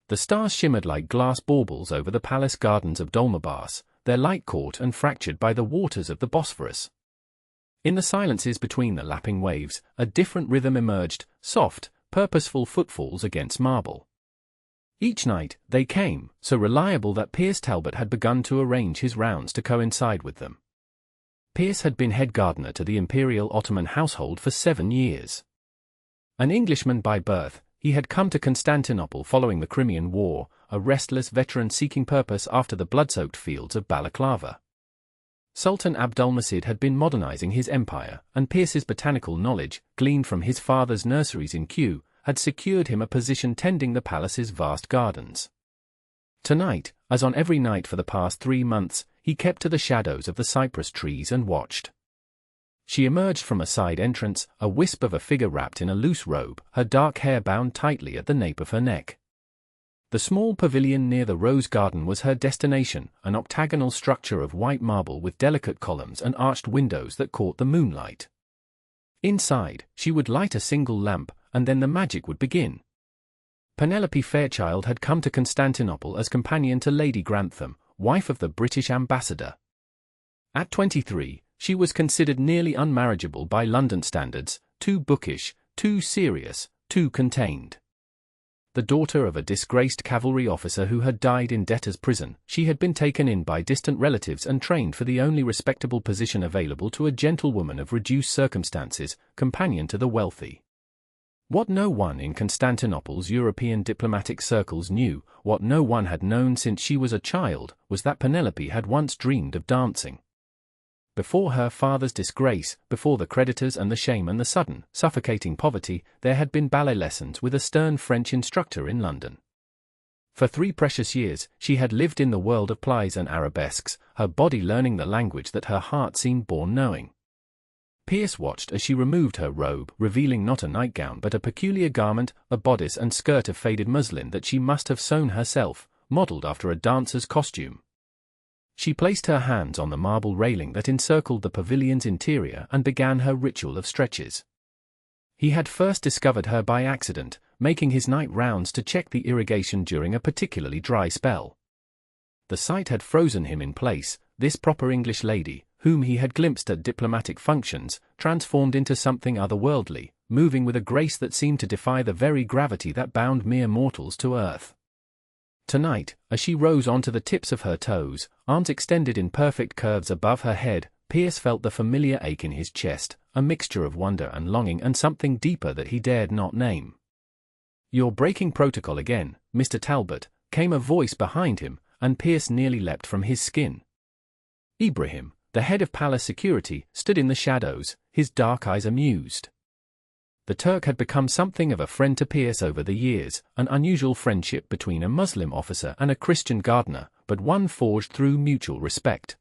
The stars shimmered like glass baubles over the palace gardens of Dolmabahce, their light caught and fractured by the waters of the Bosphorus. In the silences between the lapping waves, a different rhythm emerged, soft, purposeful footfalls against marble. Each night, they came, so reliable that Piers Talbot had begun to arrange his rounds to coincide with them. Piers had been head gardener to the Imperial Ottoman household for 7 years. An Englishman by birth, he had come to Constantinople following the Crimean War, a restless veteran seeking purpose after the blood-soaked fields of Balaclava. Sultan Abdulmecid had been modernizing his empire, and Piers's botanical knowledge, gleaned from his father's nurseries in Kew, had secured him a position tending the palace's vast gardens. Tonight, as on every night for the past 3 months, he kept to the shadows of the cypress trees and watched. She emerged from a side entrance, a wisp of a figure wrapped in a loose robe, her dark hair bound tightly at the nape of her neck. The small pavilion near the rose garden was her destination, an octagonal structure of white marble with delicate columns and arched windows that caught the moonlight. Inside, she would light a single lamp, and then the magic would begin. Penelope Fairchild had come to Constantinople as companion to Lady Grantham, wife of the British ambassador. At 23, she was considered nearly unmarriageable by London standards, too bookish, too serious, too contained. The daughter of a disgraced cavalry officer who had died in debtor's prison, she had been taken in by distant relatives and trained for the only respectable position available to a gentlewoman of reduced circumstances, companion to the wealthy. What no one in Constantinople's European diplomatic circles knew, what no one had known since she was a child, was that Penelope had once dreamed of dancing. Before her father's disgrace, before the creditors and the shame and the sudden, suffocating poverty, there had been ballet lessons with a stern French instructor in London. For 3 precious years, she had lived in the world of plies and arabesques, her body learning the language that her heart seemed born knowing. Piers watched as she removed her robe, revealing not a nightgown but a peculiar garment, a bodice and skirt of faded muslin that she must have sewn herself, modelled after a dancer's costume. She placed her hands on the marble railing that encircled the pavilion's interior and began her ritual of stretches. He had first discovered her by accident, making his night rounds to check the irrigation during a particularly dry spell. The sight had frozen him in place, this proper English lady, whom he had glimpsed at diplomatic functions, transformed into something otherworldly, moving with a grace that seemed to defy the very gravity that bound mere mortals to earth. Tonight, as she rose onto the tips of her toes, arms extended in perfect curves above her head, Piers felt the familiar ache in his chest, a mixture of wonder and longing and something deeper that he dared not name. "You're breaking protocol again, Mr. Talbot," came a voice behind him, and Piers nearly leapt from his skin. Ibrahim, the head of palace security, stood in the shadows, his dark eyes amused. The Turk had become something of a friend to Piers over the years, an unusual friendship between a Muslim officer and a Christian gardener, but one forged through mutual respect.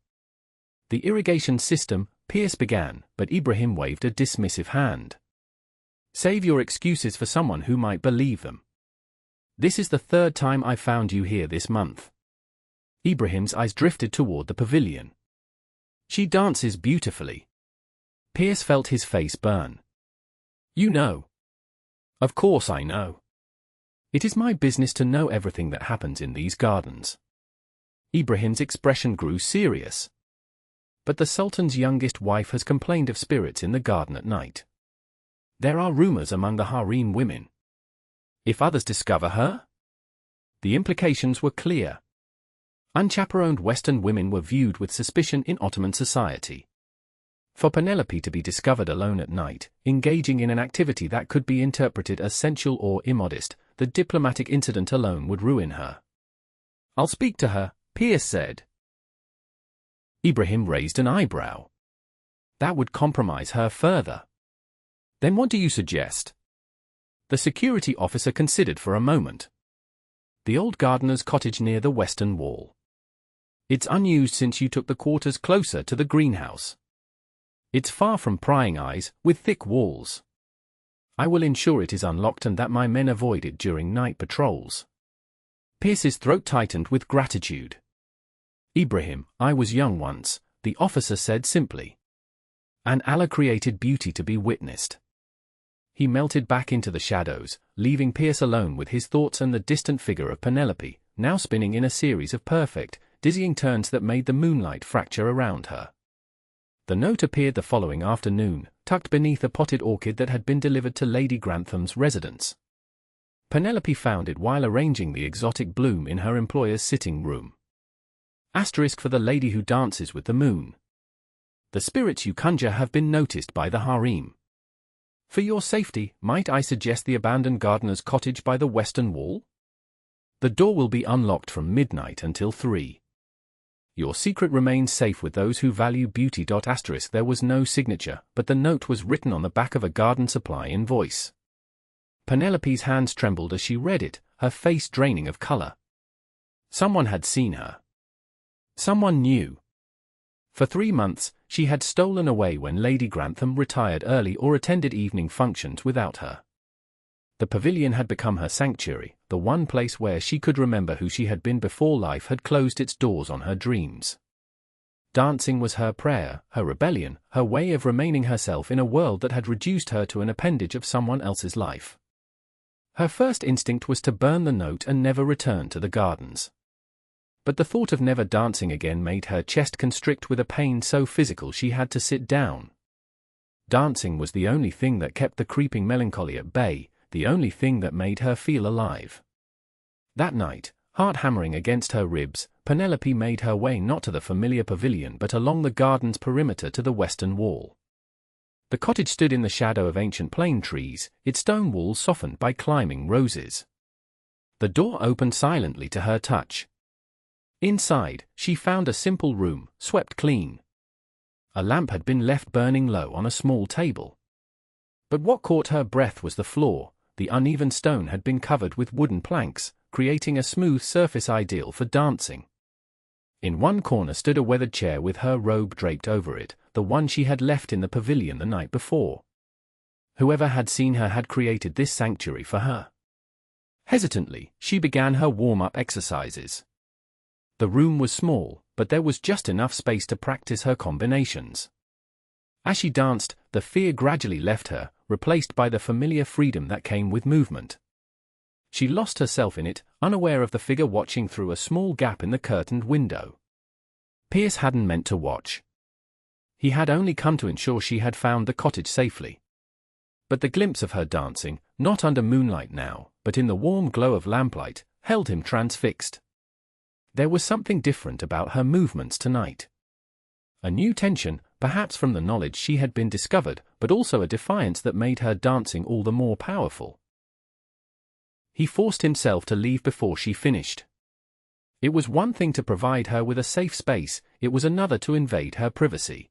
"The irrigation system," Piers began, but Ibrahim waved a dismissive hand. "Save your excuses for someone who might believe them. This is the 3rd time I've found you here this month." Ibrahim's eyes drifted toward the pavilion. "She dances beautifully." Piers felt his face burn. "You know." "Of course I know. It is my business to know everything that happens in these gardens." Ibrahim's expression grew serious. "But the Sultan's youngest wife has complained of spirits in the garden at night. There are rumors among the harem women. If others discover her?" The implications were clear. Unchaperoned Western women were viewed with suspicion in Ottoman society. For Penelope to be discovered alone at night, engaging in an activity that could be interpreted as sensual or immodest, the diplomatic incident alone would ruin her. "I'll speak to her," Piers said. Ibrahim raised an eyebrow. "That would compromise her further." "Then what do you suggest?" The security officer considered for a moment. "The old gardener's cottage near the western wall. It's unused since you took the quarters closer to the greenhouse. It's far from prying eyes, with thick walls. I will ensure it is unlocked and that my men avoid it during night patrols." Piers's throat tightened with gratitude. "Ibrahim, I was young once," the officer said simply. "And Allah created beauty to be witnessed. He melted back into the shadows, leaving Pierce alone with his thoughts and the distant figure of Penelope, now spinning in a series of perfect, dizzying turns that made the moonlight fracture around her. The note appeared the following afternoon, tucked beneath a potted orchid that had been delivered to Lady Grantham's residence. Penelope found it while arranging the exotic bloom in her employer's sitting room. Asterisk for the lady who dances with the moon. The spirits you conjure have been noticed by the harem. For your safety, might I suggest the abandoned gardener's cottage by the western wall? The door will be unlocked from midnight until 3. Your secret remains safe with those who value beauty. Asterisk there was no signature, but the note was written on the back of a garden supply invoice. Penelope's hands trembled as she read it, her face draining of color. Someone had seen her. Someone new. For 3 months, she had stolen away when Lady Grantham retired early or attended evening functions without her. The pavilion had become her sanctuary, the one place where she could remember who she had been before life had closed its doors on her dreams. Dancing was her prayer, her rebellion, her way of remaining herself in a world that had reduced her to an appendage of someone else's life. Her first instinct was to burn the note and never return to the gardens. But the thought of never dancing again made her chest constrict with a pain so physical she had to sit down. Dancing was the only thing that kept the creeping melancholy at bay, the only thing that made her feel alive. That night, heart hammering against her ribs, Penelope made her way not to the familiar pavilion but along the garden's perimeter to the western wall. The cottage stood in the shadow of ancient plane trees, its stone walls softened by climbing roses. The door opened silently to her touch. Inside, she found a simple room, swept clean. A lamp had been left burning low on a small table. But what caught her breath was the floor. The uneven stone had been covered with wooden planks, creating a smooth surface ideal for dancing. In one corner stood a weathered chair with her robe draped over it, the one she had left in the pavilion the night before. Whoever had seen her had created this sanctuary for her. Hesitantly, she began her warm-up exercises. The room was small, but there was just enough space to practice her combinations. As she danced, the fear gradually left her, replaced by the familiar freedom that came with movement. She lost herself in it, unaware of the figure watching through a small gap in the curtained window. Pierce hadn't meant to watch. He had only come to ensure she had found the cottage safely. But the glimpse of her dancing, not under moonlight now, but in the warm glow of lamplight, held him transfixed. There was something different about her movements tonight. A new tension, perhaps from the knowledge she had been discovered, but also a defiance that made her dancing all the more powerful. He forced himself to leave before she finished. It was one thing to provide her with a safe space, it was another to invade her privacy.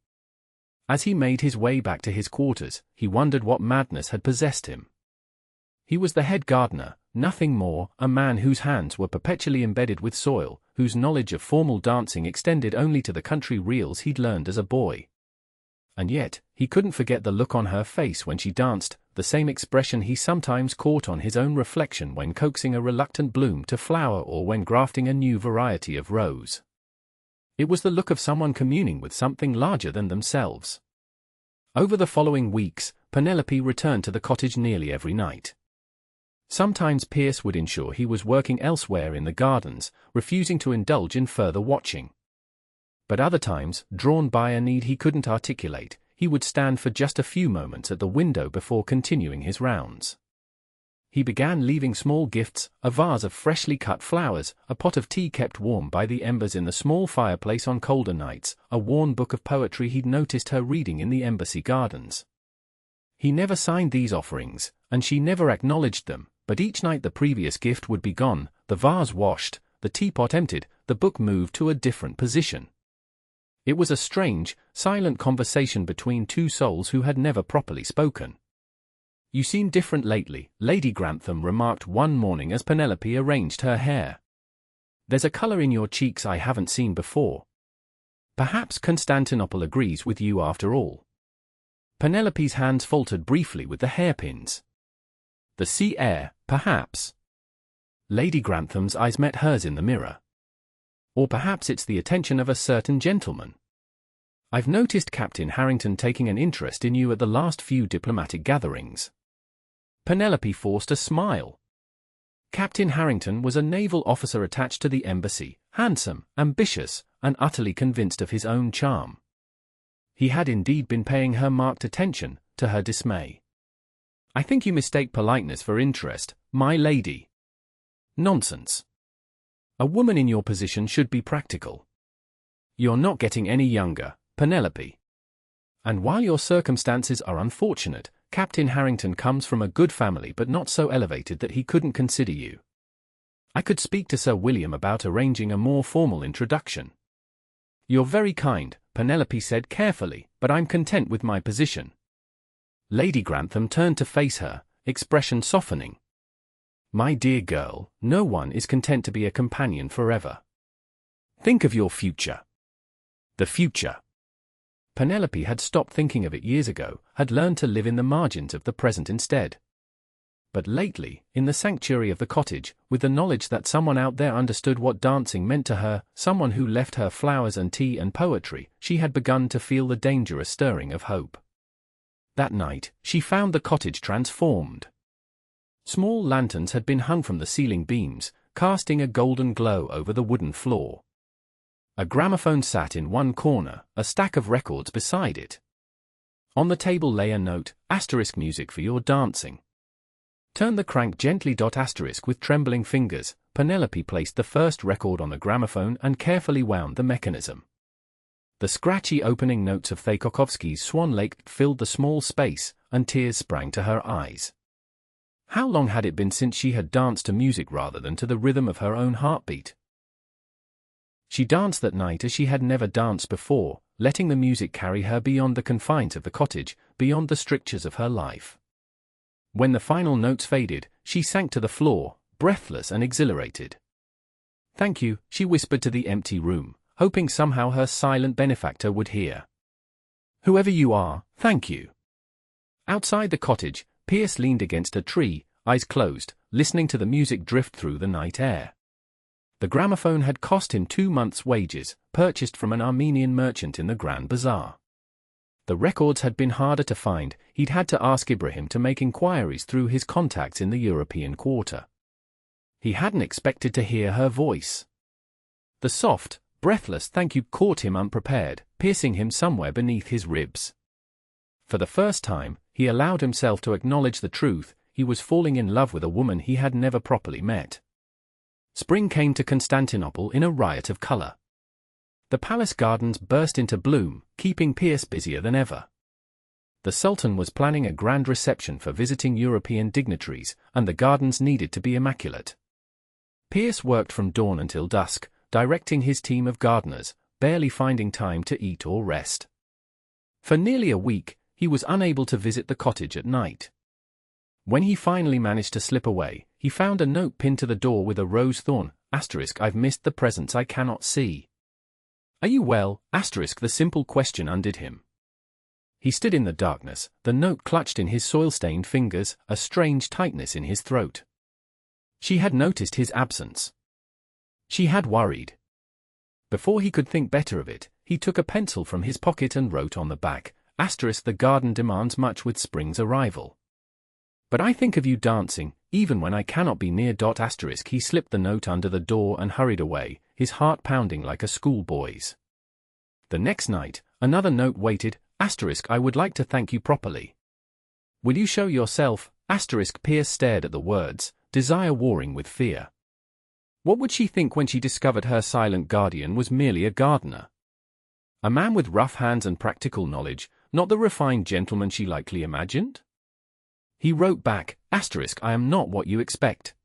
As he made his way back to his quarters, he wondered what madness had possessed him. He was the head gardener, nothing more, a man whose hands were perpetually embedded with soil, whose knowledge of formal dancing extended only to the country reels he'd learned as a boy. And yet, he couldn't forget the look on her face when she danced, the same expression he sometimes caught on his own reflection when coaxing a reluctant bloom to flower or when grafting a new variety of rose. It was the look of someone communing with something larger than themselves. Over the following weeks, Penelope returned to the cottage nearly every night. Sometimes Pierce would ensure he was working elsewhere in the gardens, refusing to indulge in further watching. But other times, drawn by a need he couldn't articulate, he would stand for just a few moments at the window before continuing his rounds. He began leaving small gifts, a vase of freshly cut flowers, a pot of tea kept warm by the embers in the small fireplace on colder nights, a worn book of poetry he'd noticed her reading in the embassy gardens. He never signed these offerings, and she never acknowledged them, but each night the previous gift would be gone, the vase washed, the teapot emptied, the book moved to a different position. It was a strange, silent conversation between two souls who had never properly spoken. "You seem different lately," Lady Grantham remarked one morning as Penelope arranged her hair. "There's a color in your cheeks I haven't seen before. Perhaps Constantinople agrees with you after all." Penelope's hands faltered briefly with the hairpins. "The sea air, perhaps." Lady Grantham's eyes met hers in the mirror. "Or perhaps it's the attention of a certain gentleman. I've noticed Captain Harrington taking an interest in you at the last few diplomatic gatherings." Penelope forced a smile. Captain Harrington was a naval officer attached to the embassy, handsome, ambitious, and utterly convinced of his own charm. He had indeed been paying her marked attention, to her dismay. "I think you mistake politeness for interest, my lady." "Nonsense. A woman in your position should be practical. You're not getting any younger, Penelope. And while your circumstances are unfortunate, Captain Harrington comes from a good family but not so elevated that he couldn't consider you. I could speak to Sir William about arranging a more formal introduction." "You're very kind," Penelope said carefully, "but I'm content with my position." Lady Grantham turned to face her, expression softening. "My dear girl, no one is content to be a companion forever. Think of your future." The future. Penelope had stopped thinking of it years ago, had learned to live in the margins of the present instead. But lately, in the sanctuary of the cottage, with the knowledge that someone out there understood what dancing meant to her, someone who left her flowers and tea and poetry, she had begun to feel the dangerous stirring of hope. That night, she found the cottage transformed. Small lanterns had been hung from the ceiling beams, casting a golden glow over the wooden floor. A gramophone sat in one corner, a stack of records beside it. On the table lay a note, * music for your dancing. Turn the crank gently. * With trembling fingers, Penelope placed the first record on the gramophone and carefully wound the mechanism. The scratchy opening notes of Tchaikovsky's Swan Lake filled the small space, and tears sprang to her eyes. How long had it been since she had danced to music rather than to the rhythm of her own heartbeat? She danced that night as she had never danced before, letting the music carry her beyond the confines of the cottage, beyond the strictures of her life. When the final notes faded, she sank to the floor, breathless and exhilarated. "Thank you," she whispered to the empty room, hoping somehow her silent benefactor would hear. "Whoever you are, thank you." Outside the cottage, Pierce leaned against a tree, eyes closed, listening to the music drift through the night air. The gramophone had cost him 2 months' wages, purchased from an Armenian merchant in the Grand Bazaar. The records had been harder to find, he'd had to ask Ibrahim to make inquiries through his contacts in the European quarter. He hadn't expected to hear her voice. The soft, breathless thank you caught him unprepared, piercing him somewhere beneath his ribs. For the first time, he allowed himself to acknowledge the truth, he was falling in love with a woman he had never properly met. Spring came to Constantinople in a riot of color. The palace gardens burst into bloom, keeping Pierce busier than ever. The Sultan was planning a grand reception for visiting European dignitaries, and the gardens needed to be immaculate. Pierce worked from dawn until dusk, directing his team of gardeners, barely finding time to eat or rest. For nearly a week, he was unable to visit the cottage at night. When he finally managed to slip away, he found a note pinned to the door with a rose thorn, *, I've missed the presents I cannot see. Are you well? * The simple question undid him. He stood in the darkness, the note clutched in his soil-stained fingers, a strange tightness in his throat. She had noticed his absence. She had worried. Before he could think better of it, he took a pencil from his pocket and wrote on the back, * The garden demands much with spring's arrival. But I think of you dancing, even when I cannot be near. * He slipped the note under the door and hurried away, his heart pounding like a schoolboy's. The next night, another note waited, * I would like to thank you properly. Will you show yourself? * Pierce stared at the words, desire warring with fear. What would she think when she discovered her silent guardian was merely a gardener? A man with rough hands and practical knowledge, not the refined gentleman she likely imagined? He wrote back, * I am not what you expect.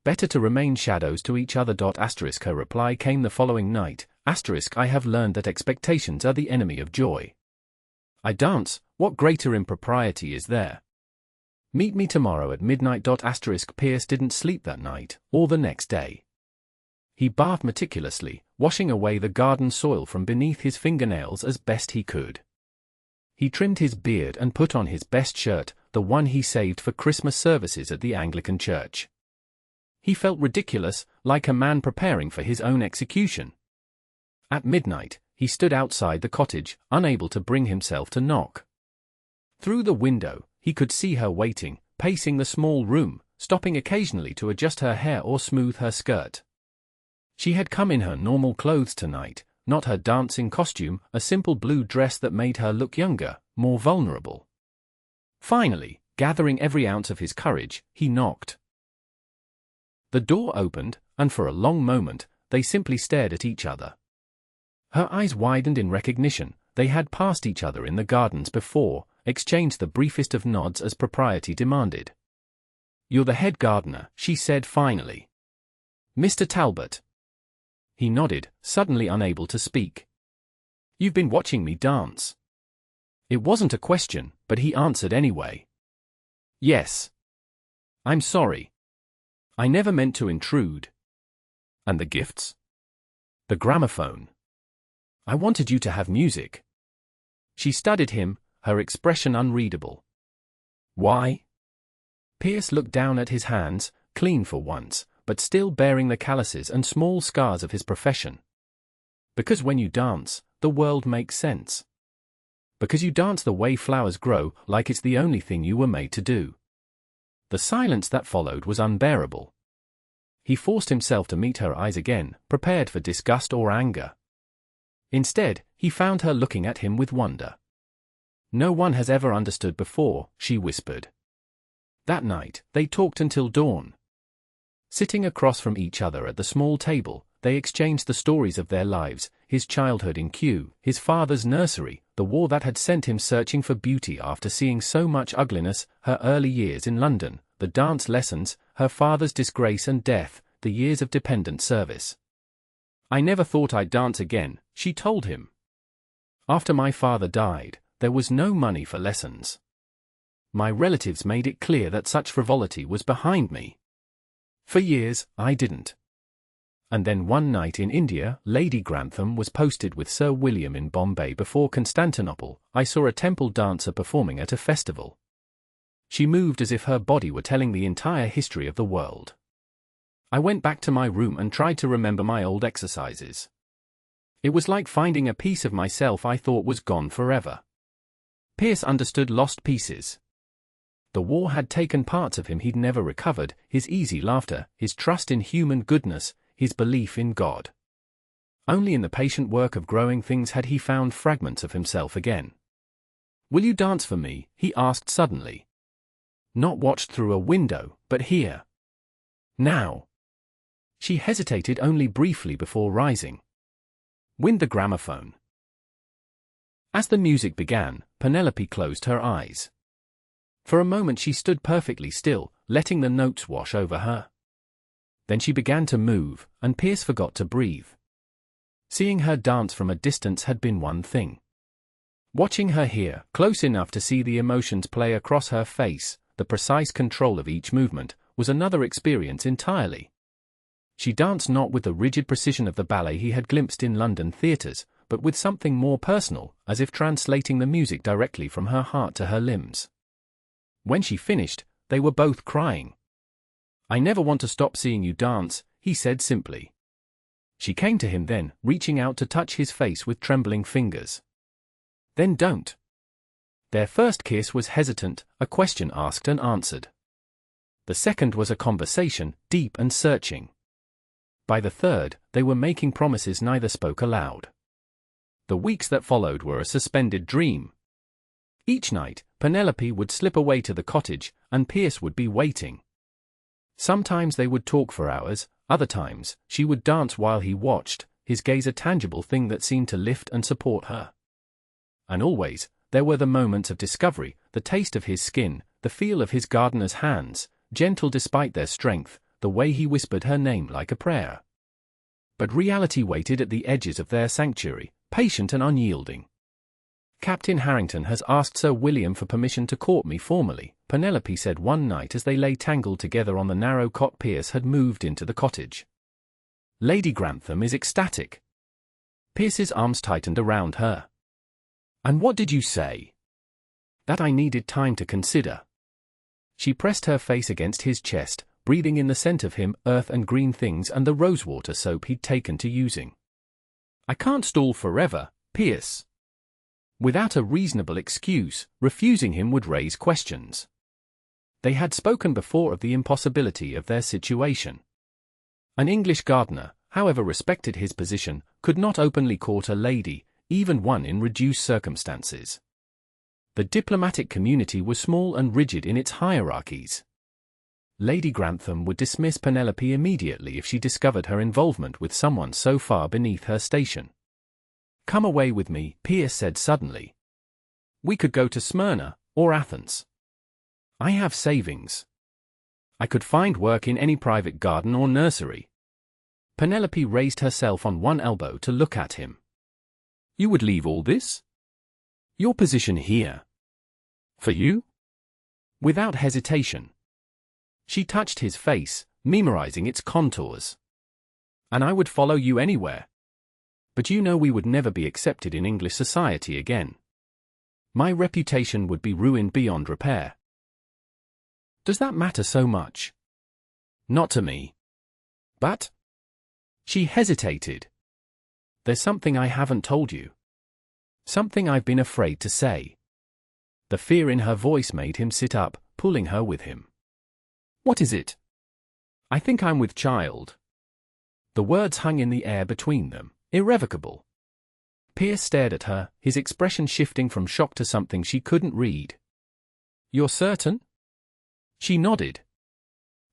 Better to remain shadows to each other. * Her reply came the following night, * I have learned that expectations are the enemy of joy. I dance, what greater impropriety is there? Meet me tomorrow at midnight. * Pierce didn't sleep that night, or the next day. He bathed meticulously, washing away the garden soil from beneath his fingernails as best he could. He trimmed his beard and put on his best shirt, the one he saved for Christmas services at the Anglican church. He felt ridiculous, like a man preparing for his own execution. At midnight, he stood outside the cottage, unable to bring himself to knock. Through the window, he could see her waiting, pacing the small room, stopping occasionally to adjust her hair or smooth her skirt. She had come in her normal clothes tonight, not her dancing costume, a simple blue dress that made her look younger, more vulnerable. Finally, gathering every ounce of his courage, he knocked. The door opened, and for a long moment, they simply stared at each other. Her eyes widened in recognition. They had passed each other in the gardens before, exchanged the briefest of nods as propriety demanded. "You're the head gardener," she said finally. "Mr. Talbot." He nodded, suddenly unable to speak. "You've been watching me dance." It wasn't a question, but he answered anyway. "Yes. I'm sorry. I never meant to intrude." "And the gifts?" "The gramophone. I wanted you to have music." She studied him, her expression unreadable. "Why?" Pierce looked down at his hands, clean for once, but still bearing the calluses and small scars of his profession. "Because when you dance, the world makes sense. Because you dance the way flowers grow, like it's the only thing you were made to do." The silence that followed was unbearable. He forced himself to meet her eyes again, prepared for disgust or anger. Instead, he found her looking at him with wonder. "No one has ever understood before," she whispered. That night, they talked until dawn. Sitting across from each other at the small table, they exchanged the stories of their lives, his childhood in Kew, his father's nursery, the war that had sent him searching for beauty after seeing so much ugliness, her early years in London, the dance lessons, her father's disgrace and death, the years of dependent service. "I never thought I'd dance again," she told him. "After my father died, there was no money for lessons. My relatives made it clear that such frivolity was behind me. For years, I didn't. And then one night in India, Lady Grantham was posted with Sir William in Bombay before Constantinople. I saw a temple dancer performing at a festival. She moved as if her body were telling the entire history of the world. I went back to my room and tried to remember my old exercises. It was like finding a piece of myself I thought was gone forever." Pierce understood lost pieces. The war had taken parts of him he'd never recovered, his easy laughter, his trust in human goodness, his belief in God. Only in the patient work of growing things had he found fragments of himself again. "Will you dance for me?" he asked suddenly. "Not watched through a window, but here. Now." She hesitated only briefly before rising. "Wind the gramophone." As the music began, Penelope closed her eyes. For a moment she stood perfectly still, letting the notes wash over her. Then she began to move, and Pierce forgot to breathe. Seeing her dance from a distance had been one thing. Watching her here, close enough to see the emotions play across her face, the precise control of each movement, was another experience entirely. She danced not with the rigid precision of the ballet he had glimpsed in London theatres, but with something more personal, as if translating the music directly from her heart to her limbs. When she finished, they were both crying. "I never want to stop seeing you dance," he said simply. She came to him then, reaching out to touch his face with trembling fingers. "Then don't." Their first kiss was hesitant, a question asked and answered. The second was a conversation, deep and searching. By the third, they were making promises neither spoke aloud. The weeks that followed were a suspended dream. Each night, Penelope would slip away to the cottage, and Pierce would be waiting. Sometimes they would talk for hours, other times, she would dance while he watched, his gaze a tangible thing that seemed to lift and support her. And always, there were the moments of discovery, the taste of his skin, the feel of his gardener's hands, gentle despite their strength, the way he whispered her name like a prayer. But reality waited at the edges of their sanctuary, patient and unyielding. "Captain Harrington has asked Sir William for permission to court me formally," Penelope said one night as they lay tangled together on the narrow cot Pierce had moved into the cottage. "Lady Grantham is ecstatic." Pierce's arms tightened around her. "And what did you say?" "That I needed time to consider." She pressed her face against his chest, breathing in the scent of him, earth and green things and the rosewater soap he'd taken to using. "I can't stall forever, Pierce." Without a reasonable excuse, refusing him would raise questions. They had spoken before of the impossibility of their situation. An English gardener, however respected his position, could not openly court a lady, even one in reduced circumstances. The diplomatic community was small and rigid in its hierarchies. Lady Grantham would dismiss Penelope immediately if she discovered her involvement with someone so far beneath her station. "Come away with me," Pierce said suddenly. "We could go to Smyrna, or Athens. I have savings. I could find work in any private garden or nursery." Penelope raised herself on one elbow to look at him. "You would leave all this? Your position here? For you?" Without hesitation. She touched his face, memorizing its contours. "And I would follow you anywhere. But you know we would never be accepted in English society again. My reputation would be ruined beyond repair." "Does that matter so much?" "Not to me. But—" She hesitated. "There's something I haven't told you. Something I've been afraid to say." The fear in her voice made him sit up, pulling her with him. "What is it?" "I think I'm with child." The words hung in the air between them, irrevocable. Pierce stared at her, his expression shifting from shock to something she couldn't read. "You're certain?" She nodded.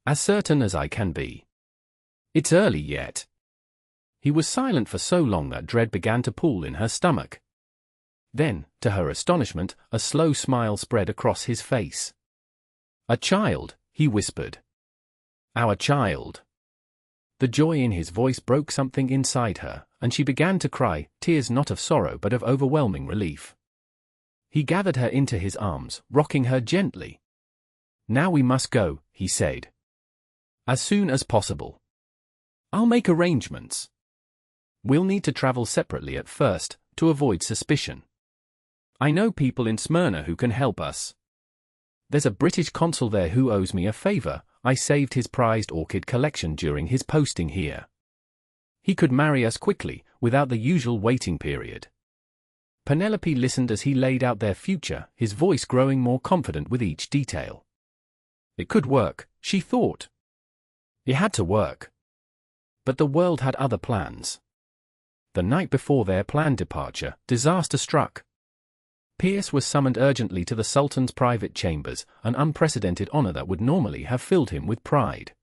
"As certain as I can be. It's early yet." He was silent for so long that dread began to pool in her stomach. Then, to her astonishment, a slow smile spread across his face. "A child," he whispered. "Our child." The joy in his voice broke something inside her, and she began to cry, tears not of sorrow but of overwhelming relief. He gathered her into his arms, rocking her gently. "Now we must go," he said. "As soon as possible. I'll make arrangements. We'll need to travel separately at first, to avoid suspicion. I know people in Smyrna who can help us. There's a British consul there who owes me a favor. I saved his prized orchid collection during his posting here. He could marry us quickly, without the usual waiting period." Penelope listened as he laid out their future, his voice growing more confident with each detail. It could work, she thought. It had to work. But the world had other plans. The night before their planned departure, disaster struck. Pierce was summoned urgently to the Sultan's private chambers, an unprecedented honor that would normally have filled him with pride.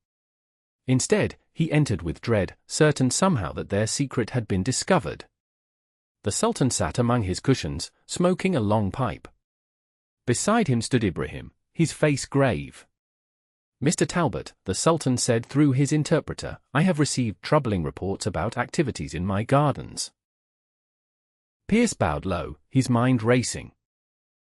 Instead, he entered with dread, certain somehow that their secret had been discovered. The Sultan sat among his cushions, smoking a long pipe. Beside him stood Ibrahim, his face grave. "Mr. Talbot," the Sultan said through his interpreter, "I have received troubling reports about activities in my gardens." Pierce bowed low, his mind racing.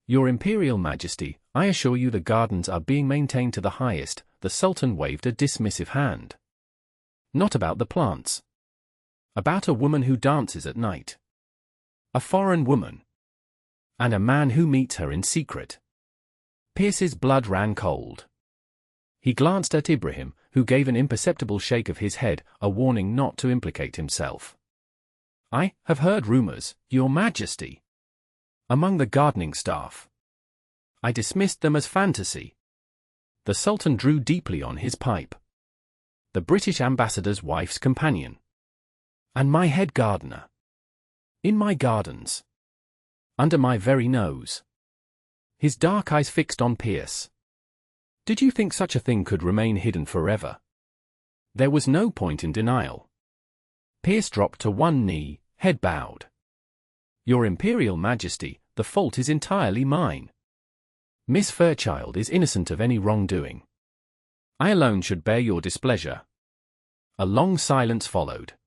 "Your Imperial Majesty, I assure you the gardens are being maintained to the highest." The Sultan waved a dismissive hand. "Not about the plants. About a woman who dances at night. A foreign woman. And a man who meets her in secret." Pierce's blood ran cold. He glanced at Ibrahim, who gave an imperceptible shake of his head, a warning not to implicate himself. "I have heard rumors, Your Majesty. Among the gardening staff. I dismissed them as fantasy." The Sultan drew deeply on his pipe. "The British ambassador's wife's companion. And my head gardener. In my gardens. Under my very nose." His dark eyes fixed on Pierce. "Did you think such a thing could remain hidden forever?" There was no point in denial. Pierce dropped to one knee, head bowed. "Your Imperial Majesty, the fault is entirely mine. Miss Fairchild is innocent of any wrongdoing. I alone should bear your displeasure." A long silence followed.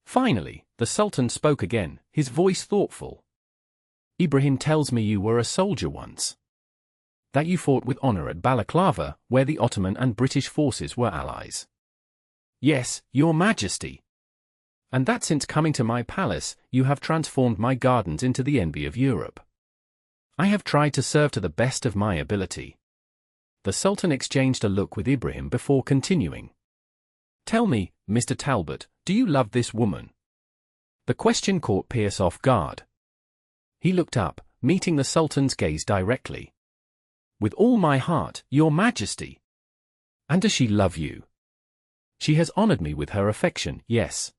Finally, the Sultan spoke again, his voice thoughtful. "Ibrahim tells me you were a soldier once. That you fought with honor at Balaclava, where the Ottoman and British forces were allies." "Yes, Your Majesty. And that since coming to my palace, you have transformed my gardens into the envy of Europe. I have tried to serve to the best of my ability." The Sultan exchanged a look with Ibrahim before continuing. "Tell me, Mr. Talbot, do you love this woman?" The question caught Pierce off guard. He looked up, meeting the Sultan's gaze directly. With all my heart, Your Majesty. And does she love you? She has honored me with her affection, yes.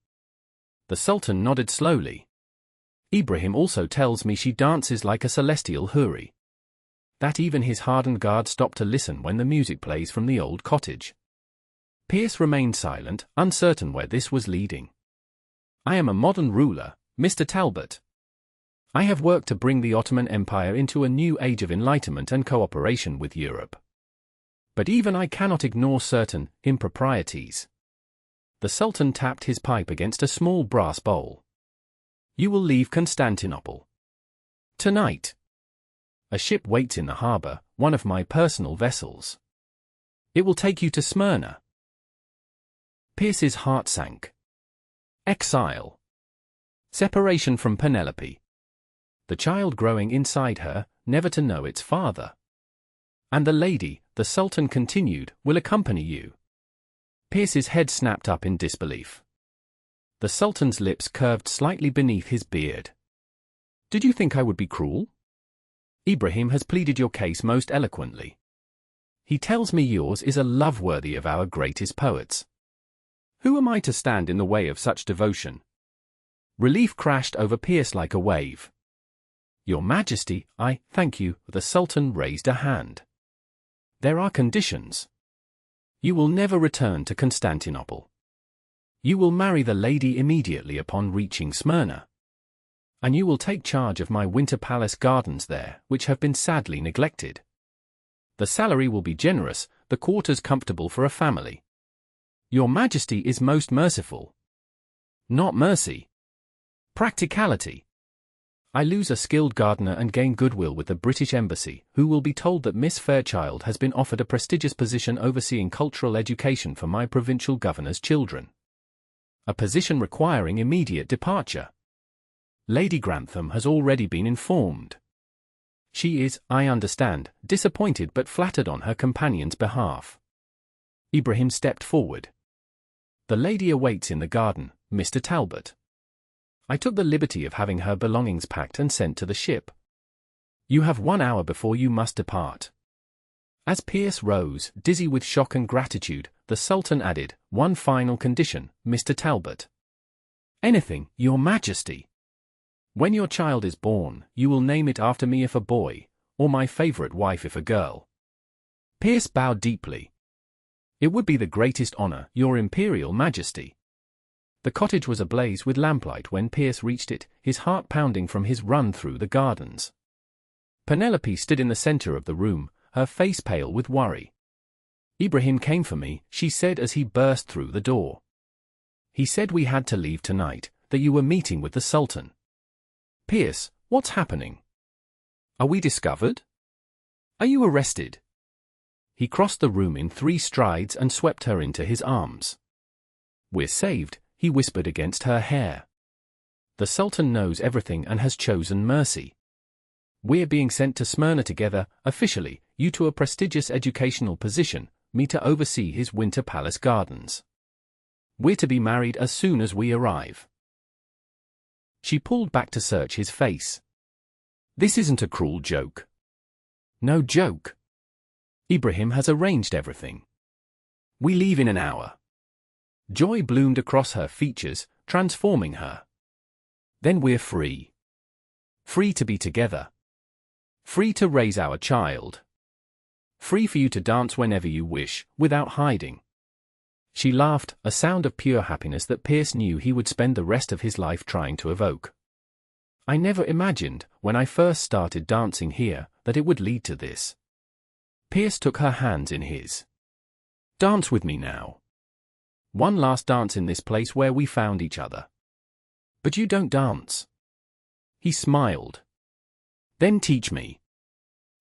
The Sultan nodded slowly. Ibrahim also tells me she dances like a celestial houri. That even his hardened guard stop to listen when the music plays from the old cottage. Pierce remained silent, uncertain where this was leading. I am a modern ruler, Mr. Talbot. I have worked to bring the Ottoman Empire into a new age of enlightenment and cooperation with Europe. But even I cannot ignore certain improprieties. The Sultan tapped his pipe against a small brass bowl. You will leave Constantinople tonight. A ship waits in the harbor, one of my personal vessels. It will take you to Smyrna. Pierce's heart sank. Exile. Separation from Penelope. The child growing inside her, never to know its father. And the lady, the Sultan continued, will accompany you. Pierce's head snapped up in disbelief. The Sultan's lips curved slightly beneath his beard. Did you think I would be cruel? Ibrahim has pleaded your case most eloquently. He tells me yours is a love worthy of our greatest poets. Who am I to stand in the way of such devotion? Relief crashed over Pierce like a wave. Your Majesty, I thank you. The Sultan raised a hand. There are conditions. You will never return to Constantinople. You will marry the lady immediately upon reaching Smyrna. And you will take charge of my winter palace gardens there, which have been sadly neglected. The salary will be generous, the quarters comfortable for a family. Your Majesty is most merciful. Not mercy. Practicality. I lose a skilled gardener and gain goodwill with the British Embassy, who will be told that Miss Fairchild has been offered a prestigious position overseeing cultural education for my provincial governor's children. A position requiring immediate departure. Lady Grantham has already been informed. She is, I understand, disappointed but flattered on her companion's behalf. Ibrahim stepped forward. The lady awaits in the garden, Mr. Talbot. I took the liberty of having her belongings packed and sent to the ship. You have 1 hour before you must depart. As Pierce rose, dizzy with shock and gratitude, the Sultan added, one final condition, Mr. Talbot. Anything, Your Majesty. When your child is born, you will name it after me if a boy, or my favorite wife if a girl. Pierce bowed deeply. It would be the greatest honor, Your Imperial Majesty. The cottage was ablaze with lamplight when Pierce reached it, his heart pounding from his run through the gardens. Penelope stood in the center of the room, her face pale with worry. Ibrahim came for me, she said as he burst through the door. He said we had to leave tonight, that you were meeting with the Sultan. Pierce, what's happening? Are we discovered? Are you arrested? He crossed the room in 3 strides and swept her into his arms. We're saved, he whispered against her hair. The Sultan knows everything and has chosen mercy. We're being sent to Smyrna together, officially, you to a prestigious educational position, me to oversee his winter palace gardens. We're to be married as soon as we arrive. She pulled back to search his face. This isn't a cruel joke. No joke. Ibrahim has arranged everything. We leave in an hour. Joy bloomed across her features, transforming her. Then we're free. Free to be together. Free to raise our child. Free for you to dance whenever you wish, without hiding. She laughed, a sound of pure happiness that Pierce knew he would spend the rest of his life trying to evoke. I never imagined, when I first started dancing here, that it would lead to this. Pierce took her hands in his. Dance with me now. One last dance in this place where we found each other. But you don't dance. He smiled. Then teach me.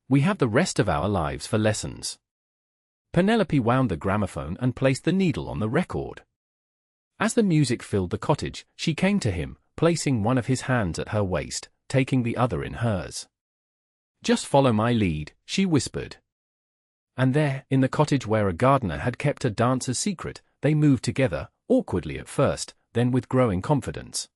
We have the rest of our lives for lessons. Penelope wound the gramophone and placed the needle on the record. As the music filled the cottage, she came to him, placing one of his hands at her waist, taking the other in hers. Just follow my lead, she whispered. And there, in the cottage where a gardener had kept a dancer's secret, they moved together, awkwardly at first, then with growing confidence.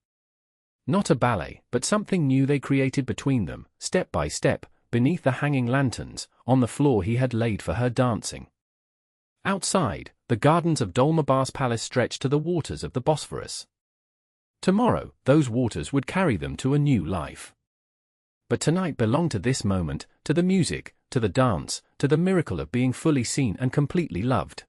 Not a ballet, but something new they created between them, step by step, beneath the hanging lanterns, on the floor he had laid for her dancing. Outside, the gardens of Dolmabah's palace stretched to the waters of the Bosphorus. Tomorrow, those waters would carry them to a new life. But tonight belonged to this moment, to the music, to the dance, to the miracle of being fully seen and completely loved.